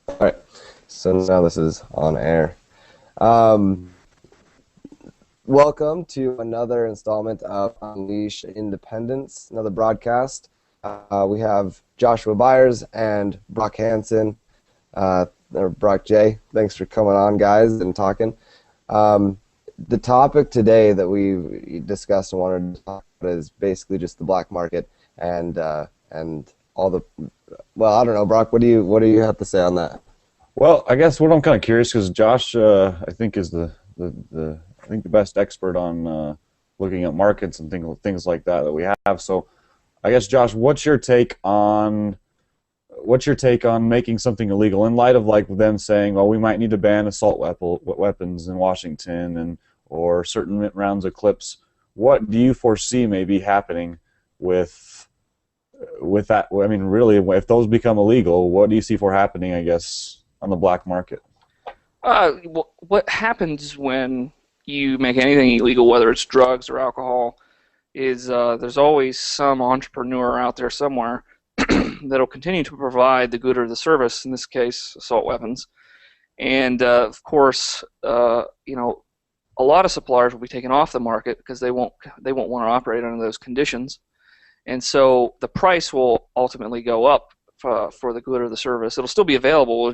All right, so now this is on air. Um, Welcome to another installment of Unleash Independence, another broadcast. We have Joshua Byers and Brock Hansen, or Brock J. Thanks for coming on, guys, and talking. Um, the topic today that we discussed and wanted to talk about is basically just the black market and all the. Well, I don't know, Brock. What do you have to say on that? Well, I guess what I'm kind of curious because Josh, I think, is the best expert on looking at markets and things like that we have. So, I guess Josh, what's your take on making something illegal in light of like them saying, well, we might need to ban assault weapons in Washington and or certain rounds of clips. What do you foresee maybe happening with with that? I mean, really, if those become illegal, what do you see for happening? I guess on the black market. What happens when you make anything illegal, whether it's drugs or alcohol, is there's always some entrepreneur out there somewhere that'll continue to provide the good or the service, in this case, assault weapons. And of course, a lot of suppliers will be taken off the market because they won't want to operate under those conditions. And so the price will ultimately go up for the good or the service. It'll still be available,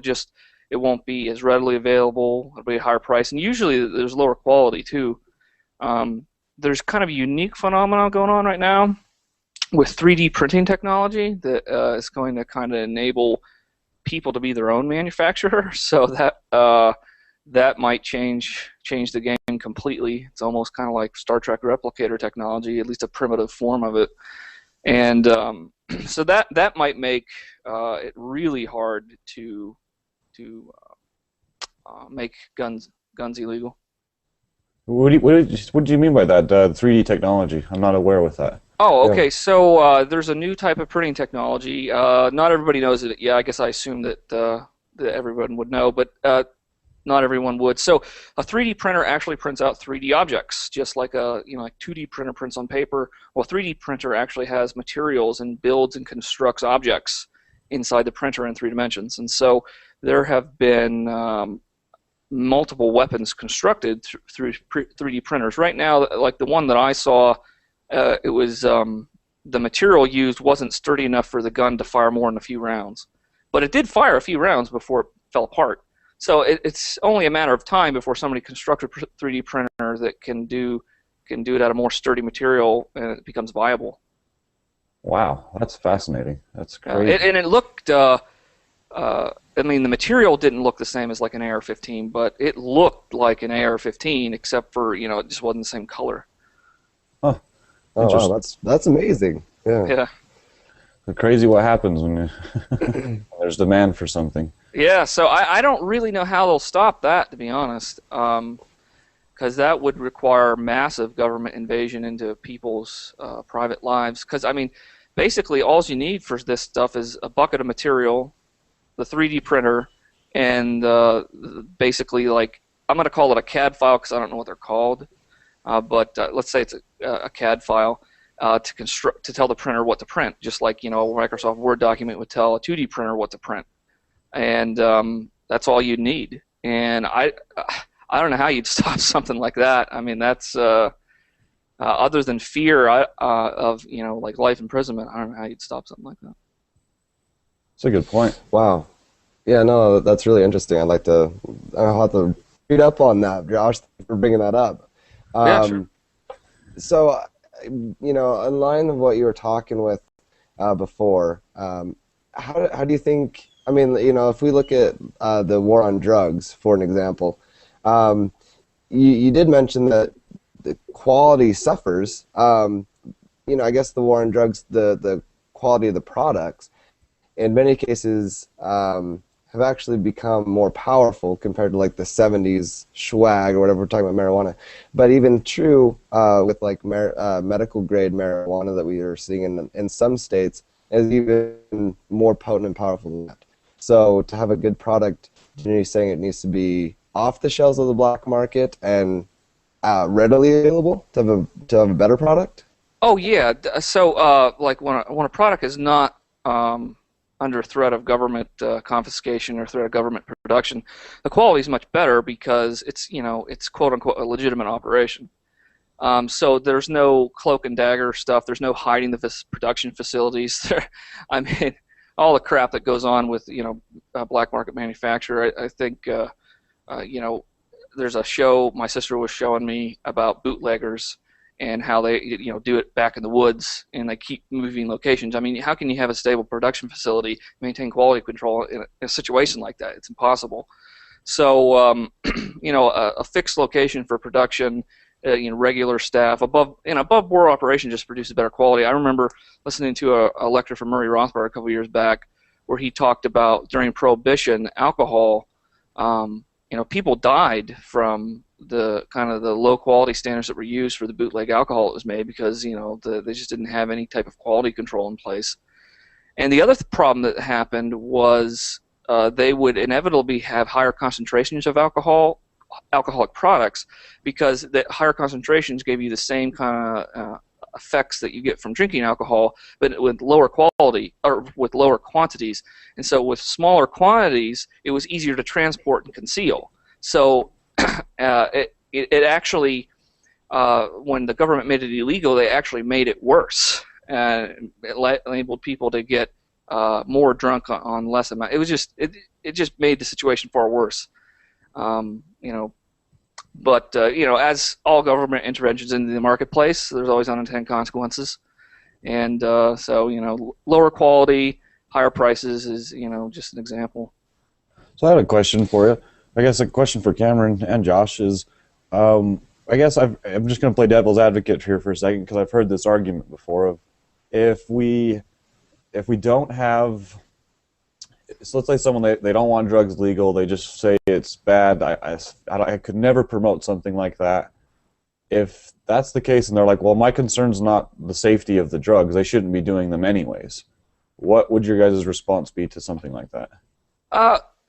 it won't be as readily available. It'll be a higher price, and usually there's lower quality too. There's kind of a unique phenomenon going on right now with 3D printing technology that is going to kind of enable people to be their own manufacturer. So that might change the game completely. It's almost kind of like Star Trek replicator technology, at least a primitive form of it. And so that might make it really hard to make guns illegal. What do you mean by that? 3D technology? I'm not aware with that. Oh, Yeah. okay. So there's a new type of printing technology. Not everybody knows it. Yeah, I guess I assume that everyone would know, but not everyone would. So a 3D printer actually prints out 3D objects, just like like 2D printer prints on paper. Well, 3D printer actually has materials and builds and constructs objects inside the printer in 3 dimensions. And so there have been multiple weapons constructed through 3D printers. Right now, like the one that I saw, it was the material used wasn't sturdy enough for the gun to fire more than a few rounds, but it did fire a few rounds before it fell apart. So it's only a matter of time before somebody constructs a 3D printer that can do it out of more sturdy material and it becomes viable. Wow, that's fascinating. That's crazy. And it looked. I mean, the material didn't look the same as like an AR-15, but it looked like an AR-15, except for it just wasn't the same color. Huh. Oh wow, Interesting. that's amazing. Yeah. Yeah. Crazy what happens when there's demand for something. Yeah, so I don't really know how they'll stop that, to be honest, because that would require massive government invasion into people's private lives. Because, I mean, basically all you need for this stuff is a bucket of material, the 3D printer, and basically, like, I'm going to call it a CAD file because I don't know what they're called, but let's say it's a CAD file. To tell the printer what to print, just like a Microsoft Word document would tell a 2D printer what to print, and that's all you need. And I don't know how you'd stop something like that. I mean, that's other than fear of like life imprisonment. I don't know how you'd stop something like that. That's a good point. Wow. Yeah, no, that's really interesting. I'll have to read up on that, Josh, for bringing that up. Yeah, sure. So, in line of what you were talking with before, how do you think? I mean, if we look at the war on drugs, for an example, you did mention that the quality suffers. I guess the war on drugs, the quality of the products, in many cases, have actually become more powerful compared to like the 70s swag or whatever we're talking about marijuana. But even true with like medical grade marijuana that we are seeing in some states is even more potent and powerful than that. So to have a good product, you're saying it needs to be off the shelves of the black market and readily available to have a better product? Oh yeah. So like when a product is not under threat of government confiscation or threat of government production, the quality is much better because it's quote unquote a legitimate operation. So there's no cloak and dagger stuff. There's no hiding the production facilities. I mean, all the crap that goes on with black market manufacture. I think there's a show my sister was showing me about bootleggers and how they do it back in the woods and they keep moving locations. I mean, how can you have a stable production facility, maintain quality control in a situation like that? It's impossible. So a fixed location for production, regular staff above board operation just produces better quality. I remember listening to a lecture from Murray Rothbard a couple of years back where he talked about during Prohibition alcohol. People died from the kind of the low quality standards that were used for the bootleg alcohol that was made because they just didn't have any type of quality control in place. And the other problem that happened was they would inevitably have higher concentrations of alcoholic products because the higher concentrations gave you the same kind of effects that you get from drinking alcohol, but with lower quality or with lower quantities. And so with smaller quantities, it was easier to transport and conceal. So it actually, when the government made it illegal, they actually made it worse. It enabled people to get more drunk on less amount. It was it just made the situation far worse. But as all government interventions into the marketplace, there's always unintended consequences, and so lower quality, higher prices is just an example. So I had a question for you. I guess a question for Cameron and Josh is, I guess I'm just going to play devil's advocate here for a second because I've heard this argument before of if we don't have. So let's say someone they don't want drugs legal. They just say it's bad. I could never promote something like that. If that's the case, and they're like, well, my concern's not the safety of the drugs. They shouldn't be doing them anyways. What would your guys' response be to something like that?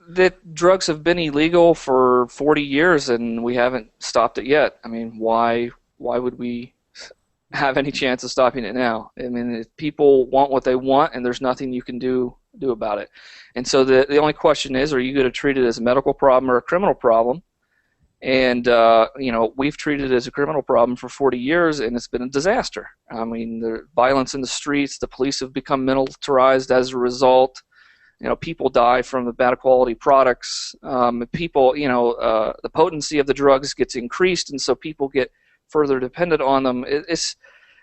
That drugs have been illegal for 40 years and we haven't stopped it yet. I mean, why would we have any chance of stopping it now? I mean, if people want what they want and there's nothing you can do about it. And so the only question is, are you going to treat it as a medical problem or a criminal problem? And we've treated it as a criminal problem for 40 years and it's been a disaster. I mean, the violence in the streets, the police have become militarized as a result. People die from the bad quality products. People, the potency of the drugs gets increased, and so people get further dependent on them.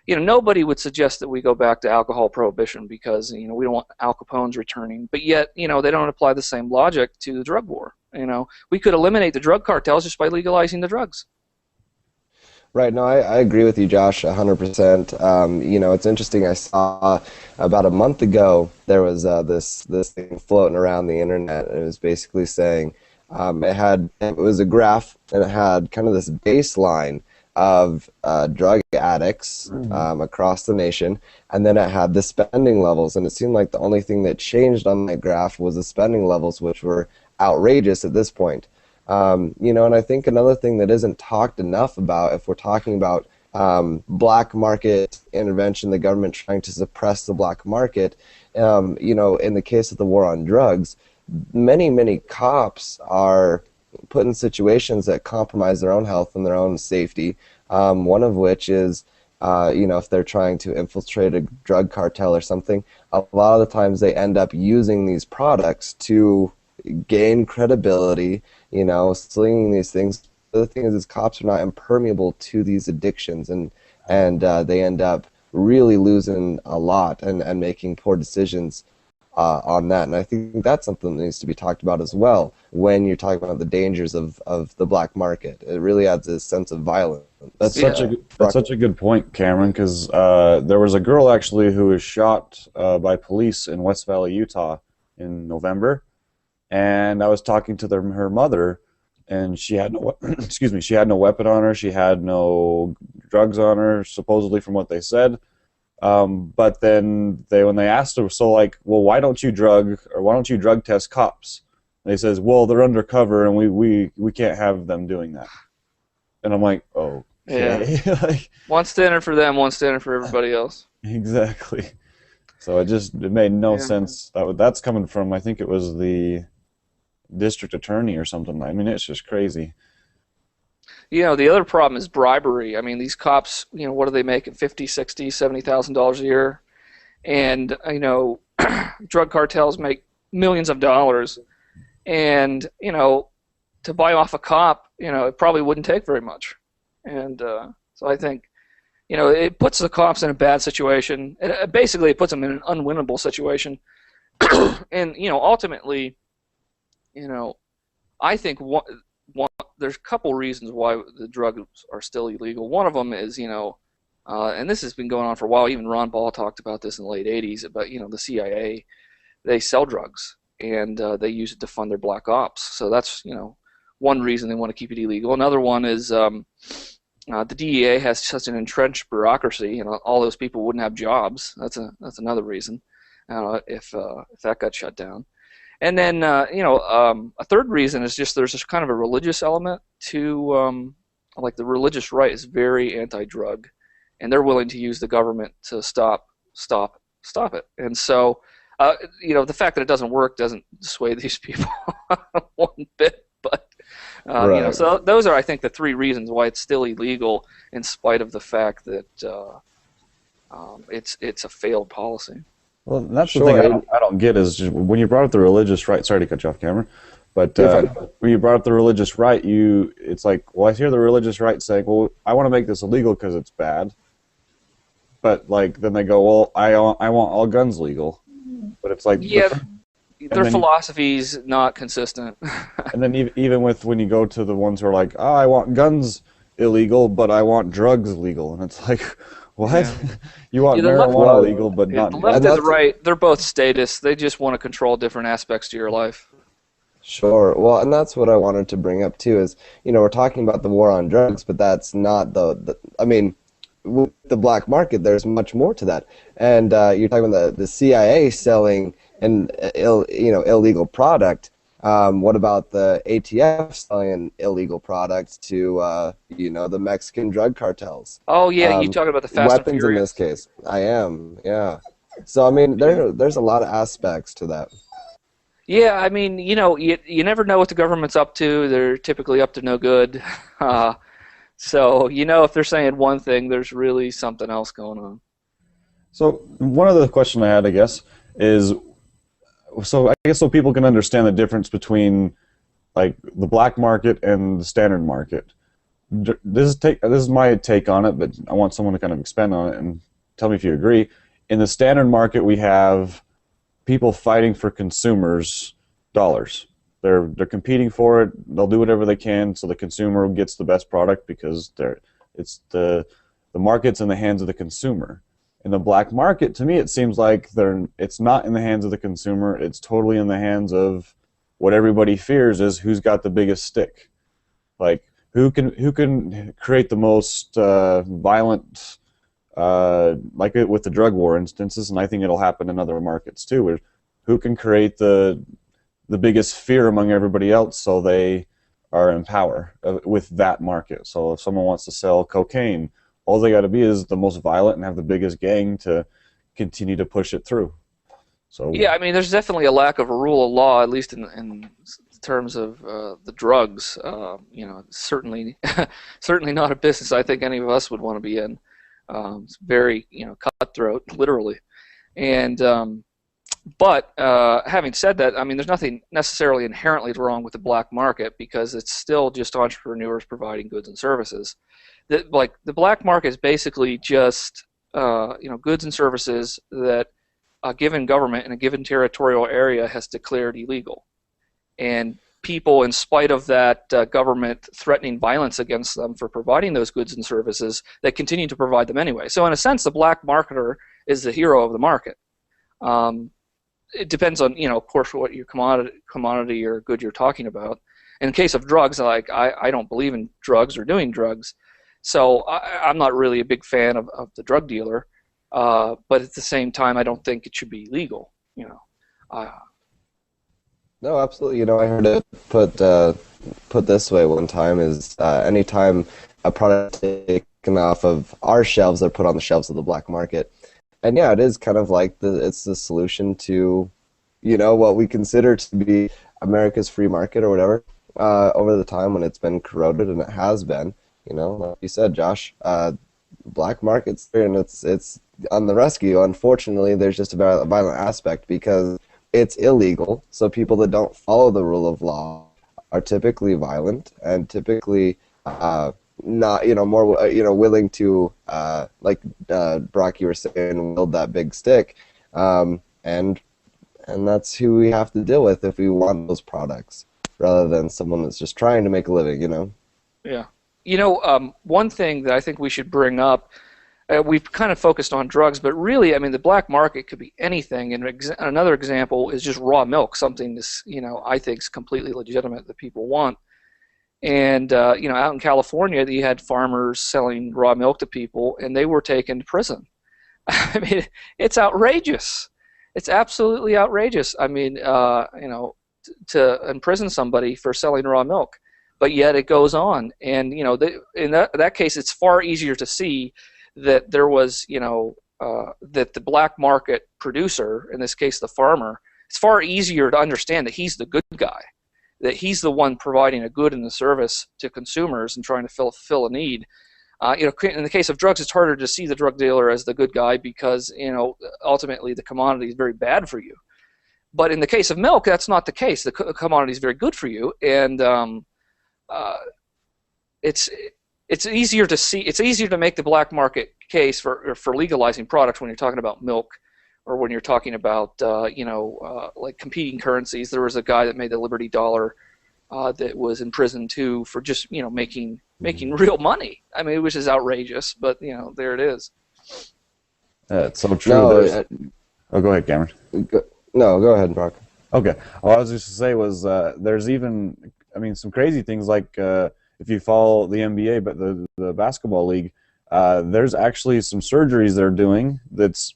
Nobody would suggest that we go back to alcohol prohibition because we don't want Al Capone's returning. But yet, they don't apply the same logic to the drug war. We could eliminate the drug cartels just by legalizing the drugs. Right. No, I agree with you, Josh, 100%. It's interesting. I saw about a month ago there was this thing floating around the internet. And it was basically saying it was a graph and it had kind of this baseline of drug addicts across the nation, and then it had the spending levels. And it seemed like the only thing that changed on that graph was the spending levels, which were outrageous at this point. And I think another thing that isn't talked enough about, if we're talking about black market intervention, the government trying to suppress the black market, in the case of the war on drugs, many cops are put in situations that compromise their own health and their own safety. One of which is, if they're trying to infiltrate a drug cartel or something, a lot of the times they end up using these products to gain credibility, slinging these things. The thing is cops are not impermeable to these addictions, and they end up really losing a lot and making poor decisions on that. And I think that's something that needs to be talked about as well when you're talking about the dangers of the black market. It really adds a sense of violence. That's such a good point, Cameron, because there was a girl actually who was shot by police in West Valley, Utah in November. And I was talking to her mother, and she had no she had no weapon on her. She had no drugs on her, supposedly, from what they said. But then when they asked her, so like, well, why don't you drug test cops? And they says, well, they're undercover, and we can't have them doing that. And I'm like, oh, okay. Yeah. One standard for them, one standard for everybody else. Exactly. So it made no Yeah. sense. That's coming from, I think it was the district attorney or something. I mean, it's just crazy. The other problem is bribery. I mean, these cops, what do they make at 50, 60, $70,000 a year? And, drug cartels make millions of dollars. And, to buy off a cop, it probably wouldn't take very much. And so I think, it puts the cops in a bad situation. Basically, it puts them in an unwinnable situation. And, ultimately, I think there's a couple reasons why the drugs are still illegal. One of them is, and this has been going on for a while. Even Ron Paul talked about this in the late 80s. But, the CIA, they sell drugs, and they use it to fund their black ops. So that's, one reason they want to keep it illegal. Another one is the DEA has such an entrenched bureaucracy, all those people wouldn't have jobs. That's another reason if that got shut down. And then a third reason is just there's this kind of a religious element to like the religious right is very anti-drug, and they're willing to use the government to stop it. And so the fact that it doesn't work doesn't sway these people one bit. But Right. so those are, I think, the three reasons why it's still illegal, in spite of the fact that it's a failed policy. Well, that's the thing Sure. I don't get is just, when you brought up the religious right. Sorry to cut you off, Cameron, but You're fine. when you brought up the religious right, it's like, well, I hear the religious right saying, well, I want to make this illegal because it's bad, but like then they go, well, I want all guns legal, but it's like Yeah, their then- philosophy's not consistent. and then even with when you go to the ones who are like, oh, I want guns illegal, but I want drugs legal, and it's like, what? Yeah. You want Yeah, the left- marijuana legal, but Yeah, not the drugs? left And and the that's- right, they're both statists. They just want to control different aspects to your life. Sure. Well, and that's what I wanted to bring up too is, we're talking about the war on drugs, but that's not I mean, with the black market, there's much more to that. And you're talking about the CIA selling an illegal product. What about the ATF selling an illegal product to the Mexican drug cartels? Oh yeah, you Um, talking about the Fast and Weapons in Furious? this case. I am, yeah. So I mean, there's a lot of aspects to that. Yeah, I mean, you never know what the government's up to. They're typically up to no good. So, if they're saying one thing, there's really something else going on. So one other question I had, I guess, is so people can understand the difference between like the black market and the standard market. This is my take on it, but I want someone to kind of expand on it and tell me if you agree. In the standard market, we have people fighting for consumers' dollars. They're competing for it. They'll do whatever they can so the consumer gets the best product because it's the market's in the hands of the consumer. In the black market, to me, it seems like it's not in the hands of the consumer. It's totally in the hands of what everybody fears is who's got the biggest stick. Like who can create the most violent, like with the drug war instances, and I think it'll happen in other markets too. Where who can create the biggest fear among everybody else so they are in power with that market. So if someone wants to sell cocaine, all they got to be is the most violent and have the biggest gang to continue to push it through. So Yeah, I mean, there's definitely a lack of a rule of law, at least in terms of the drugs. Certainly, certainly not a business I think any of us would want to be in. It's very, cutthroat, literally. And but having said that, I mean, there's nothing necessarily inherently wrong with the black market because it's still just entrepreneurs providing goods and services. The black market is basically just goods and services that a given government in a given territorial area has declared illegal, and people, in spite of that government threatening violence against them for providing those goods and services, they continue to provide them anyway. So in a sense, the black marketer is the hero of the market. It depends on, of course, what your commodity or good you're talking about. In the case of drugs, like I don't believe in drugs or doing drugs, so I'm not really a big fan of the drug dealer. But at the same time, I don't think it should be legal. No, absolutely. I heard it put this way one time is anytime a product is taken off of our shelves, they're put on the shelves of the black market. And yeah, it is kind of like it's the solution to, what we consider to be America's free market or whatever, over the time when it's been corroded, and it has been, like you said, Josh, black market's there and it's on the rescue. Unfortunately, there's just a violent aspect because it's illegal. So people that don't follow the rule of law are typically violent and typically not, more, willing to, Brock, you were saying, wield that big stick. And that's who we have to deal with if we want those products, rather than someone that's just trying to make a living. Yeah. One thing that I think we should bring up, we've kind of focused on drugs, but really, I mean, the black market could be anything. And another example is just raw milk, something this, I think is completely legitimate that people want. And, out in California, you had farmers selling raw milk to people, and they were taken to prison. I mean, it's outrageous. It's absolutely outrageous. I mean, to imprison somebody for selling raw milk. But yet it goes on, and in that case, it's far easier to see that there was, that the black market producer, in this case the farmer, it's far easier to understand that he's the good guy, that he's the one providing a good and a service to consumers and trying to fill a need. In the case of drugs, it's harder to see the drug dealer as the good guy because ultimately the commodity is very bad for you. But in the case of milk, that's not the case. The commodity is very good for you, and it's easier to see. It's easier to make the black market case for legalizing products when you're talking about milk, or when you're talking about like competing currencies. There was a guy that made the Liberty Dollar that was in prison too for just making real money. I mean, which is outrageous, but there it is. It's so true. No, oh, go ahead, Cameron. no, go ahead, Brock. Okay. All I was just to say was there's even, I mean, some crazy things like if you follow the NBA, but the basketball league, there's actually some surgeries they're doing that's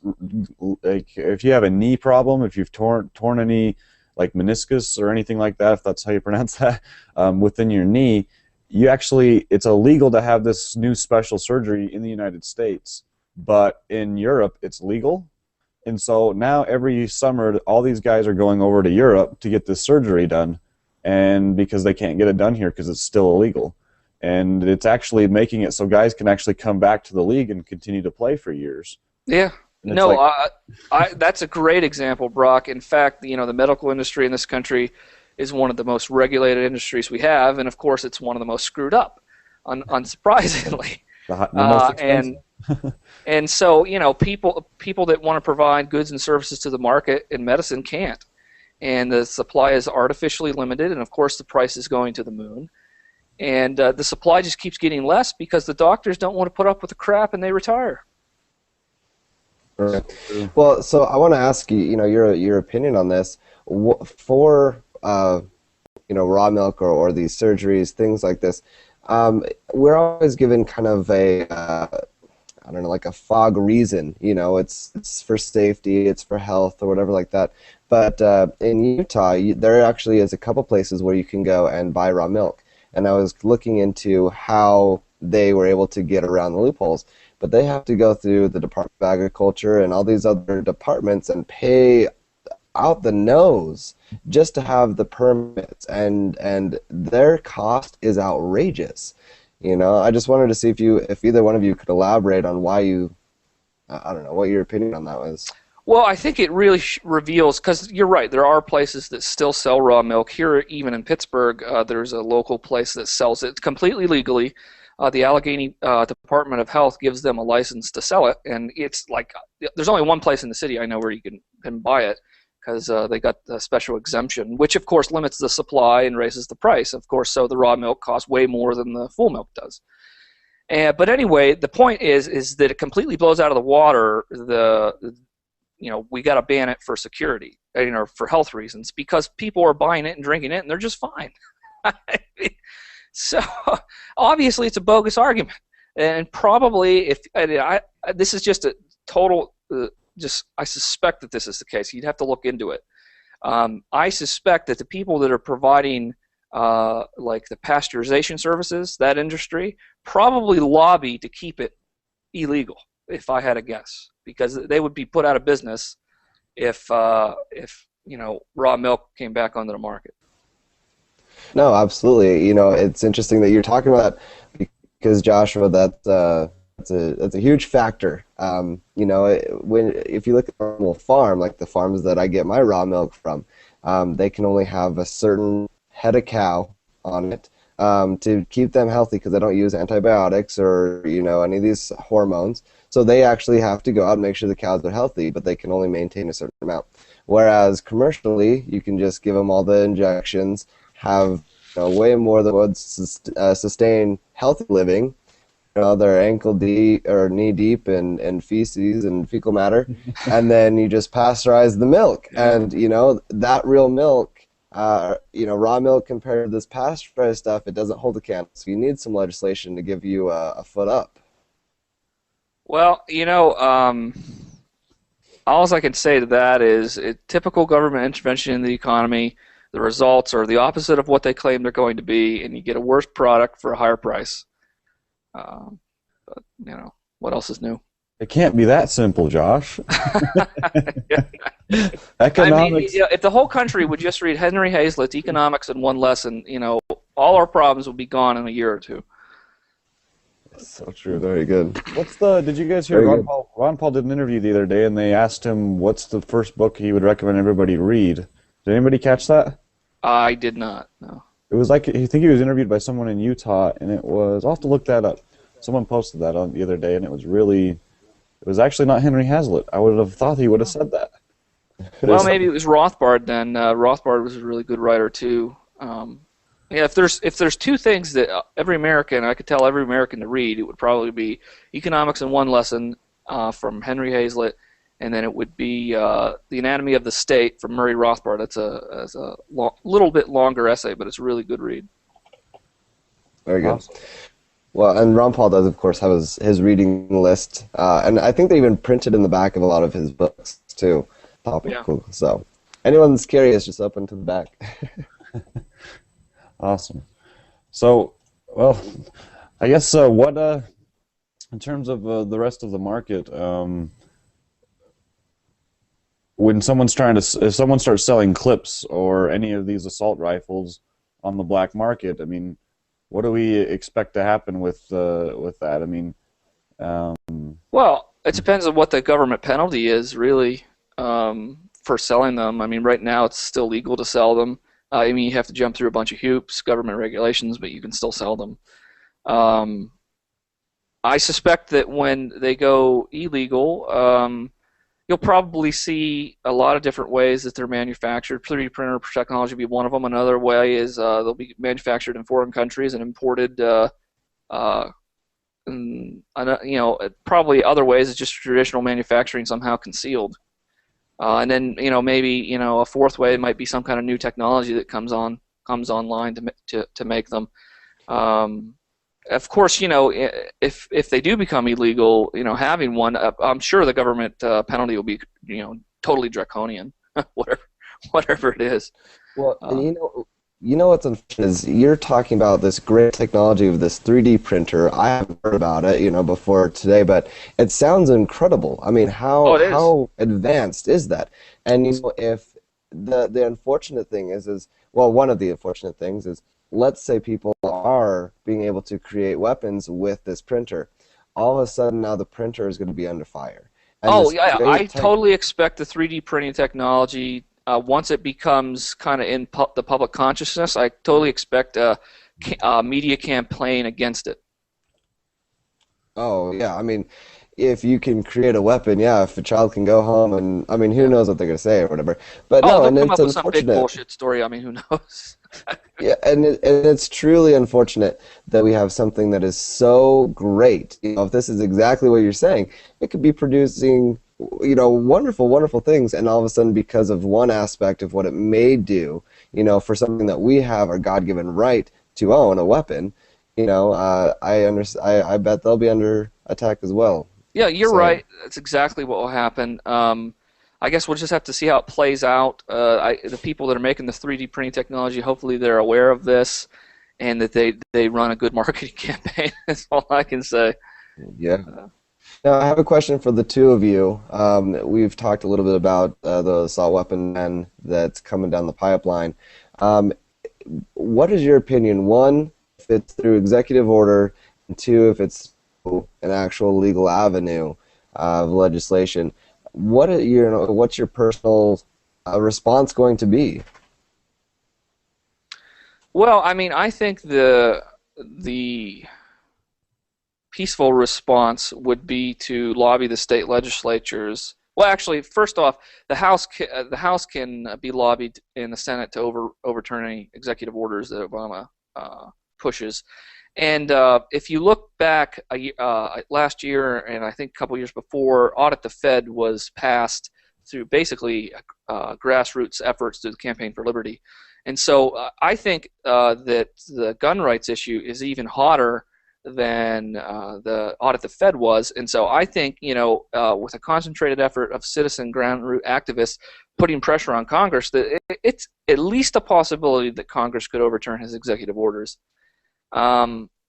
like if you have a knee problem, if you've torn a knee, like meniscus or anything like that, if that's how you pronounce that, within your knee, it's illegal to have this new special surgery in the United States, but in Europe it's legal. And so now every summer, all these guys are going over to Europe to get this surgery done, and because they can't get it done here because it's still illegal. And it's actually making it so guys can actually come back to the league and continue to play for years. Yeah. No, that's a great example, Brock. In fact, the medical industry in this country is one of the most regulated industries we have, and of course it's one of the most screwed up, unsurprisingly. The most expensive. And so, people that want to provide goods and services to the market in medicine can't. And the supply is artificially limited, and of course the price is going to the moon. And the supply just keeps getting less because the doctors don't want to put up with the crap and they retire. Right. Well, so I want to ask you, your opinion on this. For raw milk or these surgeries, things like this, we're always given kind of I don't know, like a fog reason. It's for safety, it's for health, or whatever like that. But in Utah, there actually is a couple places where you can go and buy raw milk. And I was looking into how they were able to get around the loopholes. But they have to go through the Department of Agriculture and all these other departments and pay out the nose just to have the permits. And their cost is outrageous. I just wanted to see if either one of you could elaborate on why I don't know, what your opinion on that was. Well, I think it really reveals, because you're right, there are places that still sell raw milk. Here, even in Pittsburgh, there's a local place that sells it completely legally. The Allegheny Department of Health gives them a license to sell it, and it's like there's only one place in the city I know where you can buy it, because they got a special exemption, which of course limits the supply and raises the price, of course, so the raw milk costs way more than the full milk does. But anyway, the point is that it completely blows out of the water we got to ban it for security, for health reasons, because people are buying it and drinking it, and they're just fine. So obviously it's a bogus argument, and probably this is just a total. I suspect that this is the case. You'd have to look into it. I suspect that the people that are providing like the pasteurization services, that industry, probably lobby to keep it illegal, if I had a guess. because they would be put out of business if raw milk came back onto the market. No, absolutely. It's interesting that you're talking about that because Joshua, that's a huge factor. If you look at a normal farm, like the farms that I get my raw milk from, they can only have a certain head of cow on it to keep them healthy because they don't use antibiotics or any of these hormones. So they actually have to go out and make sure the cows are healthy, but they can only maintain a certain amount. Whereas commercially, you can just give them all the injections, have way more than would sustain healthy living. They're ankle deep or knee deep in feces and fecal matter, and then you just pasteurize the milk, and that real milk, raw milk compared to this pasteurized stuff, it doesn't hold a candle. So you need some legislation to give you a foot up. Well, all I can say to that is typical government intervention in the economy. The results are the opposite of what they claim they're going to be, and you get a worse product for a higher price. But what else is new? It can't be that simple, Josh. I Economics. mean, if the whole country would just read Henry Hazlitt's Economics in One Lesson, all our problems would be gone in a year or two. That's so true. Very good. Did you guys hear Ron Paul did an interview the other day, and they asked him what's the first book he would recommend everybody read. Did anybody catch that? I did not, no. It was like, I think he was interviewed by someone in Utah, and I'll have to look that up. Someone posted that on the other day, and it was actually not Henry Hazlitt. I would have thought he would have said that. Well, maybe it was Rothbard then. Rothbard was a really good writer too. If there's two things that I could tell every American to read, it would probably be Economics in One Lesson from Henry Hazlitt, and then it would be The Anatomy of the State from Murray Rothbard. It's a little bit longer essay, but it's a really good read. Very good. Awesome. Well, and Ron Paul does, of course, have his reading list, and I think they even printed in the back of a lot of his books too. Topical. Yeah. So, anyone that's curious, just open to the back. Awesome. So, well, I guess in terms of the rest of the market, if someone starts selling clips or any of these assault rifles on the black market, I mean, what do we expect to happen with that? I mean, well, it depends on what the government penalty is, really, for selling them. I mean, right now it's still legal to sell them. I mean, you have to jump through a bunch of hoops, government regulations, but you can still sell them. I suspect that when they go illegal, you'll probably see a lot of different ways that they're manufactured. 3D printer technology will be one of them. Another way is they'll be manufactured in foreign countries and imported. Probably other ways is just traditional manufacturing somehow concealed. And then maybe a fourth way might be some kind of new technology that comes online to make them. Of course, if they do become illegal, having one, I'm sure the government penalty will be, totally draconian, whatever it is. Well, and what's unfortunate is you're talking about this great technology of this 3D printer. I haven't heard about it, before today, but it sounds incredible. I mean, how advanced is that? And if the unfortunate thing is one of the unfortunate things is, let's say people are being able to create weapons with this printer. All of a sudden now the printer is going to be under fire. And I totally expect the 3D printing technology, once it becomes kind of in the public consciousness, I totally expect a media campaign against it. Oh, yeah. I mean, if you can create a weapon, if a child can go home and, I mean, who knows what they're going to say or whatever. But no, and come it's up with some big unfortunate. bullshit story. I mean, who knows? Yeah, and it's truly unfortunate that we have something that is so great. If this is exactly what you're saying, it could be producing, wonderful, wonderful things, and all of a sudden, because of one aspect of what it may do, for something that we have our God-given right to own, a weapon, I bet they'll be under attack as well. Yeah, you're right. That's exactly what will happen. I guess we'll just have to see how it plays out. The people that are making the 3D printing technology, hopefully they're aware of this, and that they run a good marketing campaign. That's all I can say. Yeah. Now, I have a question for the two of you. We've talked a little bit about the assault weapon ban that's coming down the pipeline. Um, what is your opinion? One, if it's through executive order, and two, if it's an actual legal avenue of legislation. What's your personal response going to be? Well, I mean, I think the peaceful response would be to lobby the state legislatures. Well, actually, first off, the House can be lobbied in the Senate to overturn any executive orders that Obama pushes. And if you look back last year, and I think a couple years before, Audit the Fed was passed through basically grassroots efforts through the Campaign for Liberty. And so I think that the gun rights issue is even hotter than the Audit the Fed was. And so I think, with a concentrated effort of citizen ground root activists putting pressure on Congress, that it's at least a possibility that Congress could overturn his executive orders.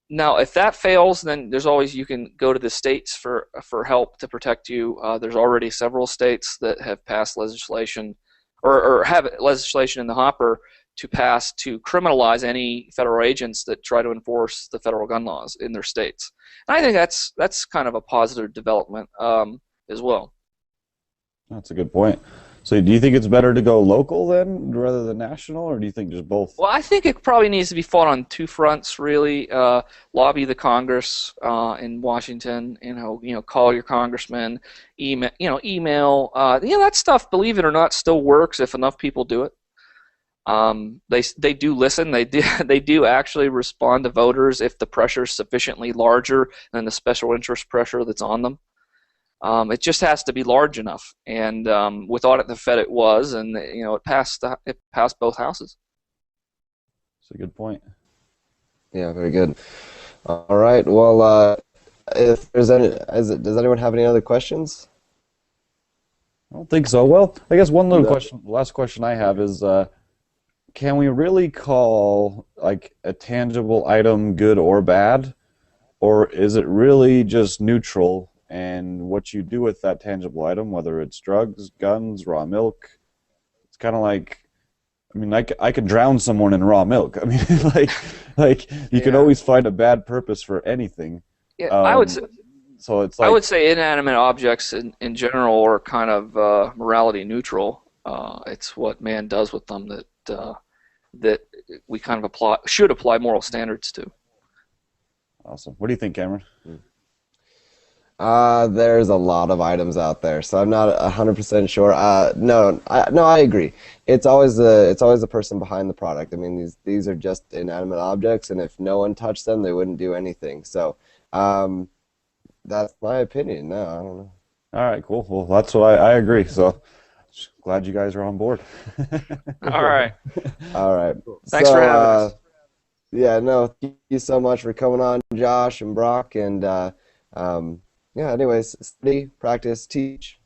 Now, if that fails, then there's always, you can go to the states for help to protect you. There's already several states that have passed legislation or have legislation in the hopper to pass to criminalize any federal agents that try to enforce the federal gun laws in their states. And I think that's kind of a positive development as well. That's a good point. So do you think it's better to go local then rather than national, or do you think just both? Well, I think it probably needs to be fought on two fronts, really. Lobby the Congress in Washington. Call your congressman, email. That stuff, believe it or not, still works if enough people do it. They do listen. They do actually respond to voters if the pressure is sufficiently larger than the special interest pressure that's on them. It just has to be large enough, and with Audit the Fed, it was, and it passed both houses. That's a good point. Yeah, very good. All right. Well, if there's does anyone have any other questions? I don't think so. Well, I guess one little question, last question I have is, can we really call like a tangible item good or bad, or is it really just neutral? And what you do with that tangible item, whether it's drugs, guns, raw milk, it's kind of like, I mean, I could drown someone in raw milk. I mean, like you can always find a bad purpose for anything. Yeah, I would say. So it's like, I would say inanimate objects in general are kind of morality neutral. It's what man does with them that we kind of should apply moral standards to. Awesome. What do you think, Cameron? There's a lot of items out there, so I'm not 100% sure. No, I agree. It's always the person behind the product. I mean, these are just inanimate objects, and if no one touched them, they wouldn't do anything. So, that's my opinion. No, I don't know. All right, cool. Well, that's what I agree. So, glad you guys are on board. All right. All right. Thanks for having us. Yeah, no, thank you so much for coming on, Josh and Brock, and yeah, anyways, study, practice, teach.